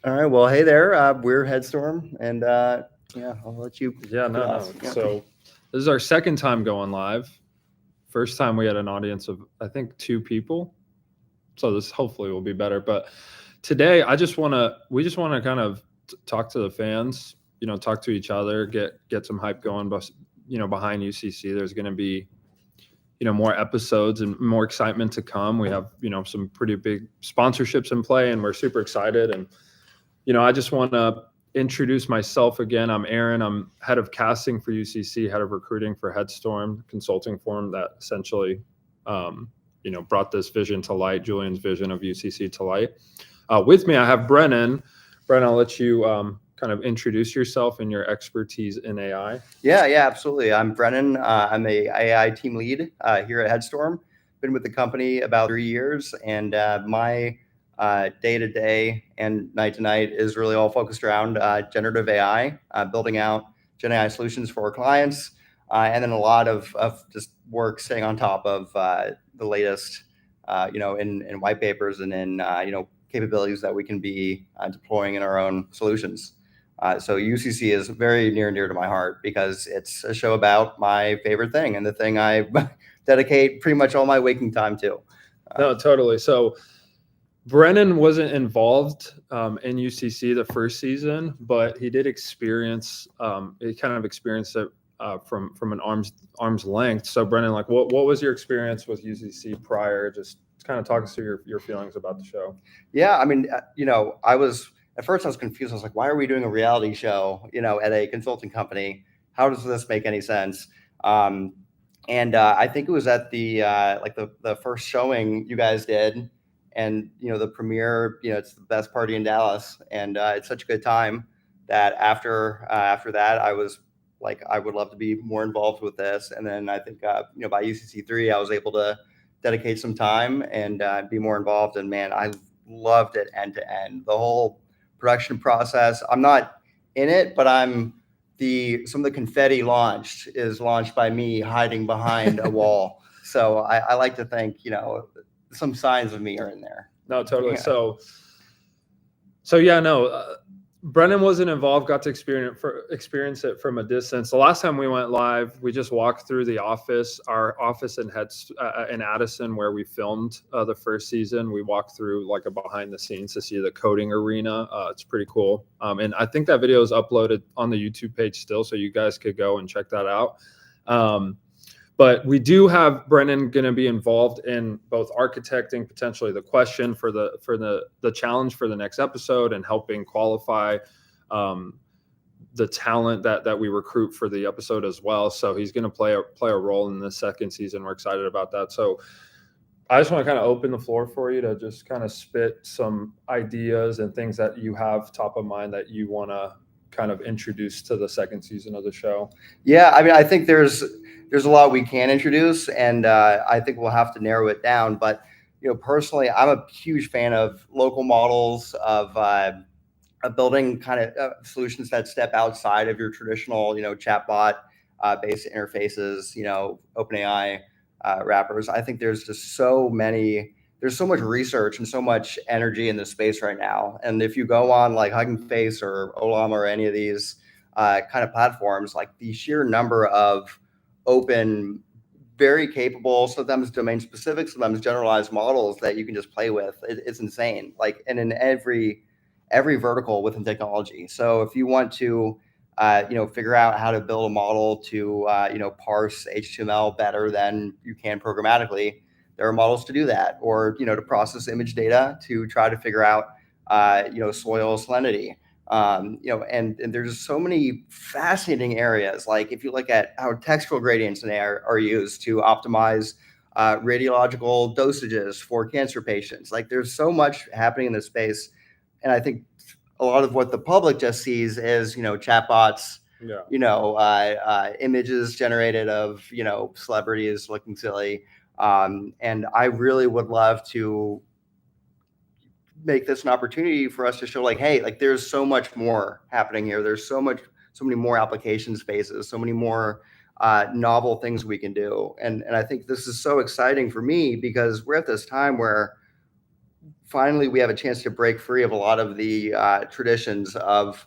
All right. Well, hey there. We're Headstorm, and yeah, I'll let you Yeah, kick it no, off. no. Yeah. So this is our second time going live. First time we had an audience of I think 2 people. So this hopefully will be better. But today we just wanna kind of talk to the fans, talk to each other, get some hype going, behind UCC. There's gonna be more episodes and more excitement to come. We have some pretty big sponsorships in play, and we're super excited. And I just want to introduce myself again. I'm Aaron. I'm head of casting for UCC, head of recruiting for Headstorm, consulting firm that essentially, brought this vision to light, Julian's vision of UCC to light. With me, I have Brennon. Brennon, I'll let you kind of introduce yourself and your expertise in AI. Yeah, absolutely. I'm Brennan. I'm a AI team lead here at Headstorm. Been with the company about 3 years, and my day to day and night to night is really all focused around generative AI, building out Gen AI solutions for our clients, and then a lot of just work staying on top of the latest, in white papers and in capabilities that we can be deploying in our own solutions. So UCC is very near and dear to my heart because it's a show about my favorite thing and the thing I dedicate pretty much all my waking time to. No, totally. So Brennan wasn't involved in UCC the first season, but he did experience. He kind of experienced it from an arm's length. So Brennan, like, what was your experience with UCC prior? Just kind of talk us through your feelings about the show. Yeah, I mean, I was at first I was confused. I was like, why are we doing a reality show, at a consulting company? How does this make any sense? Um, and I think it was at the like the first showing you guys did, and the premiere. It's the best party in Dallas, and it's such a good time that after that, I was like, I would love to be more involved with this. And then I think by UCC 3, I was able to dedicate some time and be more involved. And man, I loved it end to end. The whole production process. I'm not in it, but I'm some of the confetti launched by me hiding behind a wall. So I like to think some signs of me are in there. No, totally. Yeah. So yeah, no. Brennan wasn't involved. Got to experience it from a distance. The last time we went live, we just walked through our office in Addison, where we filmed the first season. We walked through like a behind the scenes to see the coding arena. It's pretty cool, and I think that video is uploaded on the YouTube page still, so you guys could go and check that out. But we do have Brennan going to be involved in both architecting potentially the question for the challenge for the next episode and helping qualify the talent that we recruit for the episode as well. So he's going to play a role in the second season. We're excited about that. So I just want to kind of open the floor for you to just kind of spit some ideas and things that you have top of mind that you want to kind of introduce to the second season of the show. Yeah, I mean, I think there's a lot we can introduce, and I think we'll have to narrow it down. But personally, I'm a huge fan of local models of building kind of solutions that step outside of your traditional, chatbot based interfaces, OpenAI wrappers. I think there's so much research and so much energy in this space right now. And if you go on like Hugging Face or Olam or any of these kind of platforms, like the sheer number of open, very capable, sometimes domain specific, sometimes generalized models that you can just play with, it's insane. Like, and in every vertical within technology. So if you want to, figure out how to build a model to, parse HTML better than you can programmatically, there are models to do that, or to process image data to try to figure out, soil salinity. And there's so many fascinating areas. Like if you look at how textual gradients in AI are used to optimize radiological dosages for cancer patients. Like there's so much happening in this space, and I think a lot of what the public just sees is chatbots, Yeah. images generated of celebrities looking silly, and I really would love to make this an opportunity for us to show like, hey, like there's so much more happening here. There's so many more application spaces, so many more novel things we can do, and I think this is so exciting for me because we're at this time where finally we have a chance to break free of a lot of the traditions of,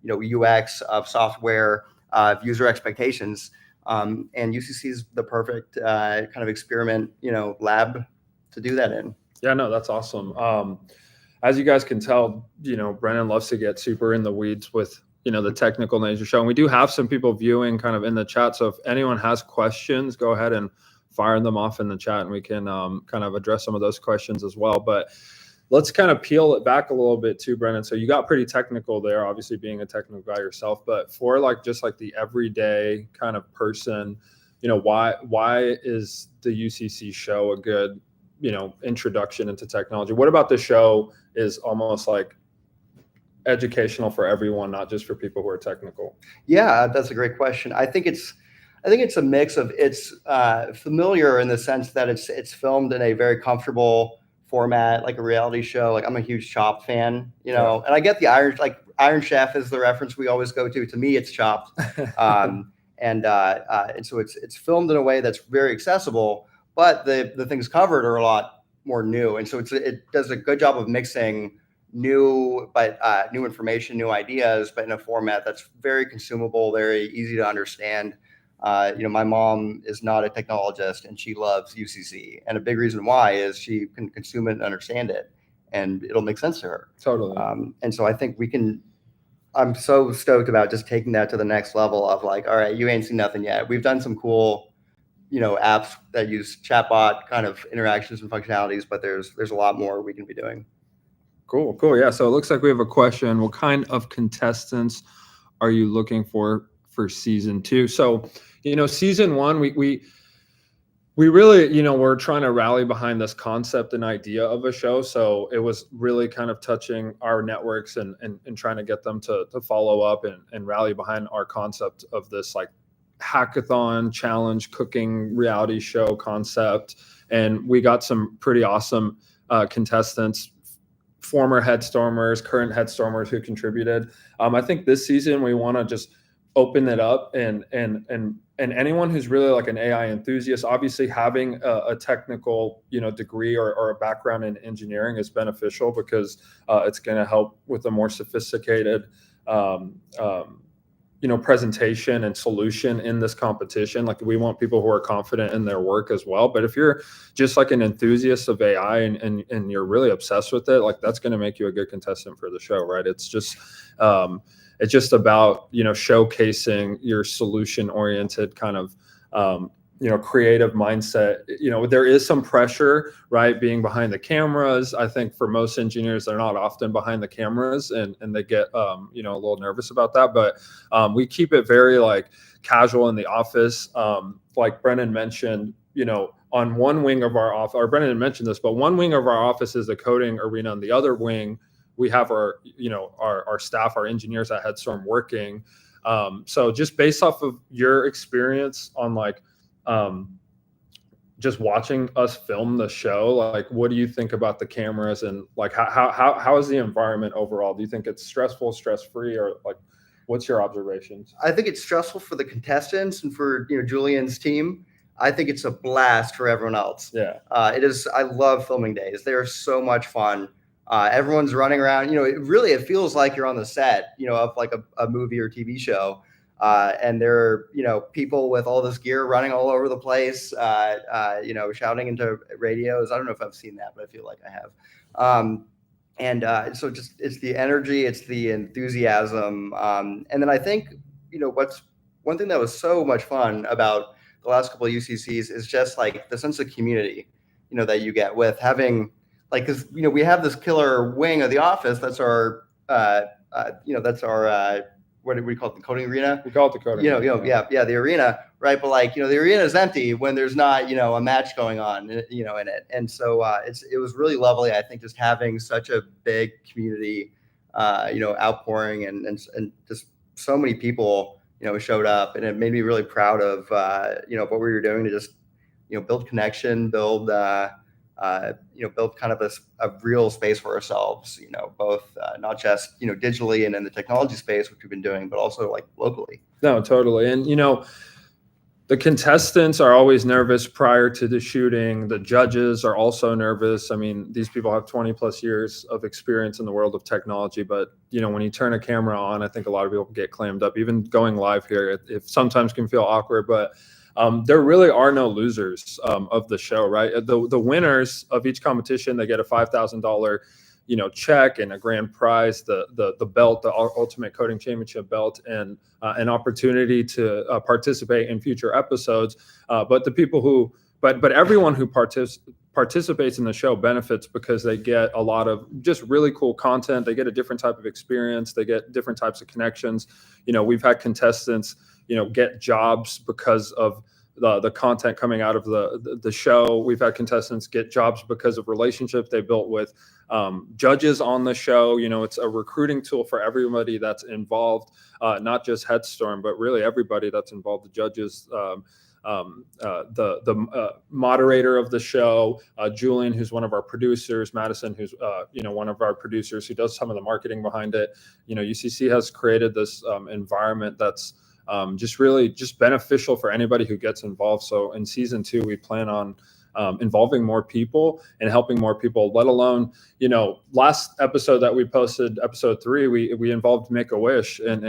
UX, of software, of user expectations. And UCC is the perfect kind of experiment, lab to do that in. Yeah, no, that's awesome. As you guys can tell, Brennan loves to get super in the weeds with, the technical nature show. And we do have some people viewing kind of in the chat. So if anyone has questions, go ahead and fire them off in the chat and we can kind of address some of those questions as well. But let's kind of peel it back a little bit too, Brennan. So you got pretty technical there, obviously being a technical guy yourself, but for just the everyday kind of person, why is the UCC show a good, introduction into technology? What about the show is almost like educational for everyone, not just for people who are technical? Yeah, that's a great question. I think it's a mix of, it's familiar in the sense that it's filmed in a very comfortable format, like a reality show. Like I'm a huge Chopped fan, and I get the Iron Chef is the reference we always go to. To me, it's Chopped, and so it's filmed in a way that's very accessible, but the things covered are a lot more new, and so it does a good job of mixing new information, new ideas, but in a format that's very consumable, very easy to understand. My mom is not a technologist and she loves UCC, and a big reason why is she can consume it and understand it, and it'll make sense to her. Totally. And so I think I'm so stoked about just taking that to the next level of like, all right, you ain't seen nothing yet. We've done some cool, apps that use chatbot kind of interactions and functionalities, but there's a lot more we can be doing. Cool. Yeah. So it looks like we have a question. What kind of contestants are you looking for season 2? So, season 1, we really, we're trying to rally behind this concept and idea of a show. So it was really kind of touching our networks and trying to get them to follow up and rally behind our concept of this like hackathon challenge cooking reality show concept. And we got some pretty awesome contestants, former Headstormers, current Headstormers who contributed. I think this season we want to just open it up and anyone who's really like an AI enthusiast. Obviously having a technical degree or a background in engineering is beneficial because it's going to help with a more sophisticated presentation and solution in this competition. Like we want people who are confident in their work as well. But if you're just like an enthusiast of AI and you're really obsessed with it, like that's going to make you a good contestant for the show, right? It's just about, showcasing your solution oriented kind of, creative mindset. There is some pressure, right? Being behind the cameras. I think for most engineers, they're not often behind the cameras and they get, a little nervous about that, but we keep it very like casual in the office. Like Brennan mentioned, on one wing of our office, or Brennan mentioned this, but one wing of our office is the coding arena. On the other wing, we have our staff, our engineers at Headstorm working. So just based off of your experience on like, just watching us film the show, like what do you think about the cameras and like how is the environment overall? Do you think it's stressful, stress-free, or like what's your observations? I think it's stressful for the contestants and for Julian's team. I think it's a blast for everyone else. Yeah. It is. I love filming days. They are so much fun. Everyone's running around. It feels like you're on the set, of like a movie or TV show. And there are, people with all this gear running all over the place, shouting into radios. I don't know if I've seen that, but I feel like I have. So just, it's the energy, it's the enthusiasm. And then I think, what's one thing that was so much fun about the last couple of UCCs is just like the sense of community, that you get with having like, cause we have this killer wing of the office. That's our, what do we call it? The coding arena? We call it the coding arena. Yeah, the arena, right? But like, the arena is empty when there's not, a match going on, in it. And so it was really lovely. I think just having such a big community, outpouring and just so many people, showed up, and it made me really proud of, what we were doing to just, build connection, build kind of a real space for ourselves, both not just, digitally and in the technology space, which we've been doing, but also like locally. No, totally. And, The contestants are always nervous prior to the shooting. The judges are also nervous. I mean, these people have 20 plus years of experience in the world of technology, but when you turn a camera on, I think a lot of people get clammed up. Even going live here, it sometimes can feel awkward, but there really are no losers of the show, right? The winners of each competition, they get a $5,000 check and a grand prize, the belt, the Ultimate Coding Championship belt, and an opportunity to participate in future episodes. But everyone who participates in the show benefits because they get a lot of just really cool content. They get a different type of experience. They get different types of connections. We've had contestants, get jobs because of the content coming out of the show. We've had contestants get jobs because of relationships they built with judges on the show. It's a recruiting tool for everybody that's involved, not just Headstorm, but really everybody that's involved. The judges, the moderator of the show, Julian, who's one of our producers, Madison, who's one of our producers who does some of the marketing behind it. UCC has created this environment that's just beneficial for anybody who gets involved. So in season 2, we plan on involving more people and helping more people, let alone, last episode that we posted, episode 3, we involved Make-A-Wish, and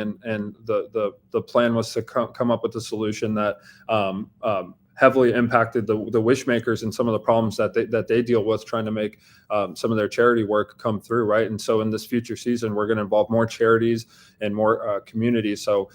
the plan was to come up with a solution that heavily impacted the wish makers and some of the problems that they deal with trying to make some of their charity work come through, right? And so in this future season, we're going to involve more charities and more communities. So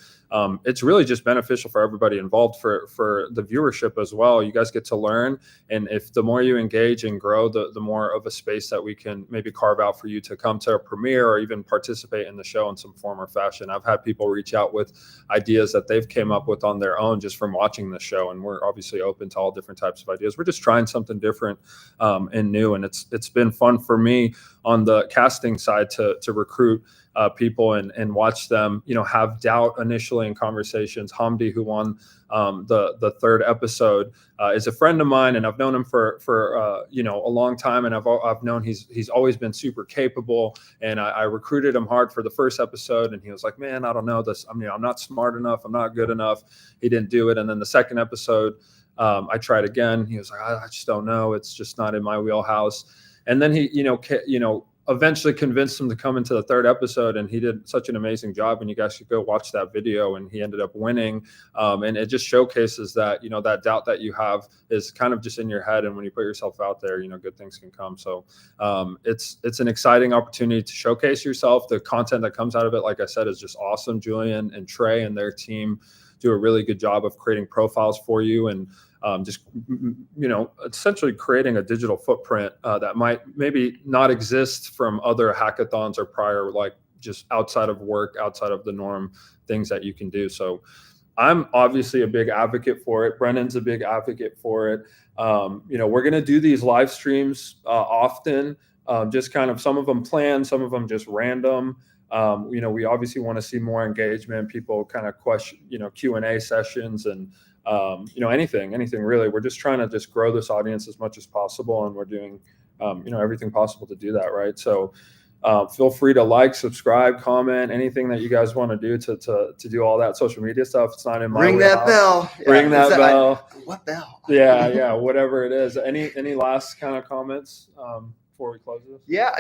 it's really just beneficial for everybody involved, for the viewership as well. You guys get to learn, and if the more you engage and grow, the more of a space that we can maybe carve out for you to come to a premiere or even participate in the show in some form or fashion. I've had people reach out with ideas that they've came up with on their own just from watching the show, and we're obviously open to all different types of ideas. We're just trying something different and new, and it's been fun for me on the casting side to recruit people and watch them, have doubt initially in conversations. Hamdi, who won the 3rd episode, is a friend of mine, and I've known him for a long time, and I've known he's always been super capable. And I recruited him hard for the 1st episode, and he was like, "Man, I don't know this. I'm not smart enough. I'm not good enough." He didn't do it. And then the 2nd episode, I tried again. He was like, "I just don't know. It's just not in my wheelhouse." And then he, eventually convinced him to come into the 3rd episode, and he did such an amazing job. And you guys should go watch that video, and he ended up winning. And it just showcases that, that doubt that you have is kind of just in your head. And when you put yourself out there, good things can come. So it's an exciting opportunity to showcase yourself. The content that comes out of it, like I said, is just awesome. Julian and Trey and their team do a really good job of creating profiles for you, and essentially creating a digital footprint that might maybe not exist from other hackathons or prior, like just outside of work, outside of the norm things that you can do. So I'm obviously a big advocate for it. Brennon's a big advocate for it. We're going to do these live streams often, just kind of some of them planned, some of them just random. We obviously want to see more engagement, people kind of question, Q&A sessions, and anything really. We're just trying to just grow this audience as much as possible, and we're doing everything possible to do that, right? So feel free to like, subscribe, comment, anything that you guys want to do to do all that social media stuff. It's not in my ring that bell. Ring that bell. What bell? Yeah, whatever it is. Any last kind of comments before we close this? Yeah,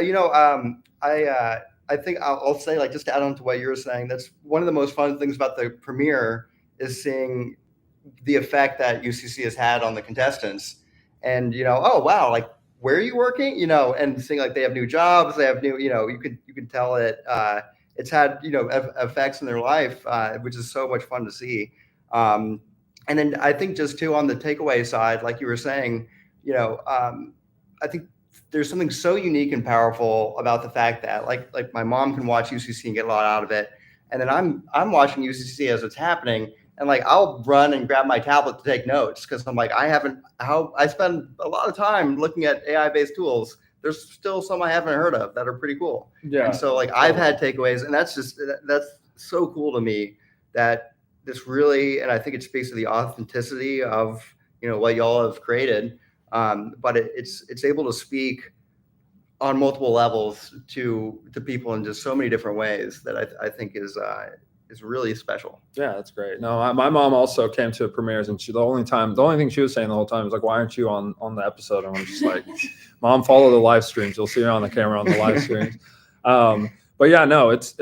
I think I'll say, like, just to add on to what you were saying, that's one of the most fun things about the premiere is seeing the effect that UCC has had on the contestants. And, oh, wow, like, where are you working? And seeing, like, they have new jobs, they have new, you can tell it, it's had, effects in their life, which is so much fun to see. And then I think just too, on the takeaway side, like you were saying, I think there's something so unique and powerful about the fact that like my mom can watch UCC and get a lot out of it. And then I'm watching UCC as it's happening. And like, I'll run and grab my tablet to take notes, because I'm like, I spend a lot of time looking at AI-based tools. There's still some I haven't heard of that are pretty cool. Yeah. And so like, I've had takeaways, and that's so cool to me, that this really, and I think it speaks to the authenticity of, what y'all have created. But it's able to speak on multiple levels to people in just so many different ways that I think is is really special. Yeah, that's great. No, my mom also came to premieres, and the only thing she was saying the whole time was like, "Why aren't you on the episode?" And I'm just like, "Mom, follow the live streams. You'll see her on the camera on the live streams." But yeah, no, it's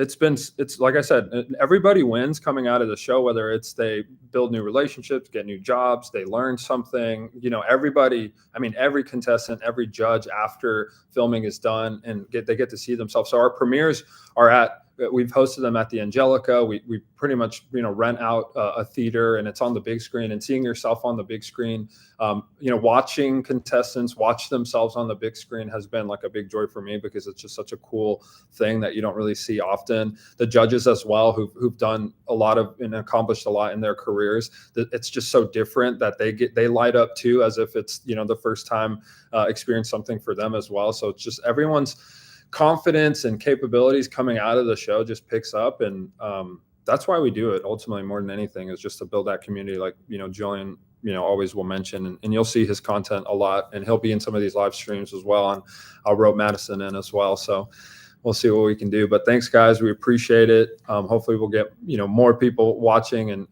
like I said, everybody wins coming out of the show, whether it's they build new relationships, get new jobs, they learn something. Everybody. I mean, every contestant, every judge after filming is done, and they get to see themselves. So our premieres are we've hosted them at the Angelica. We pretty much rent out a theater, and it's on the big screen. And seeing yourself on the big screen, watching contestants watch themselves on the big screen has been like a big joy for me, because it's just such a cool thing that you don't really see often. The judges as well, who've done a lot of and accomplished a lot in their careers, it's just so different that they light up too, as if it's the first time experience something for them as well. So it's just everyone's confidence and capabilities coming out of the show just picks up, and that's why we do it ultimately, more than anything, is just to build that community, like Julian always will mention, and you'll see his content a lot, and he'll be in some of these live streams as well, and I'll rope Madison in as well. So we'll see what we can do. But thanks, guys, we appreciate it. Hopefully we'll get more people watching and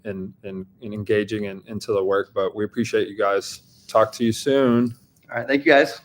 engaging into the work, but we appreciate you guys. Talk to you soon. All right, thank you guys.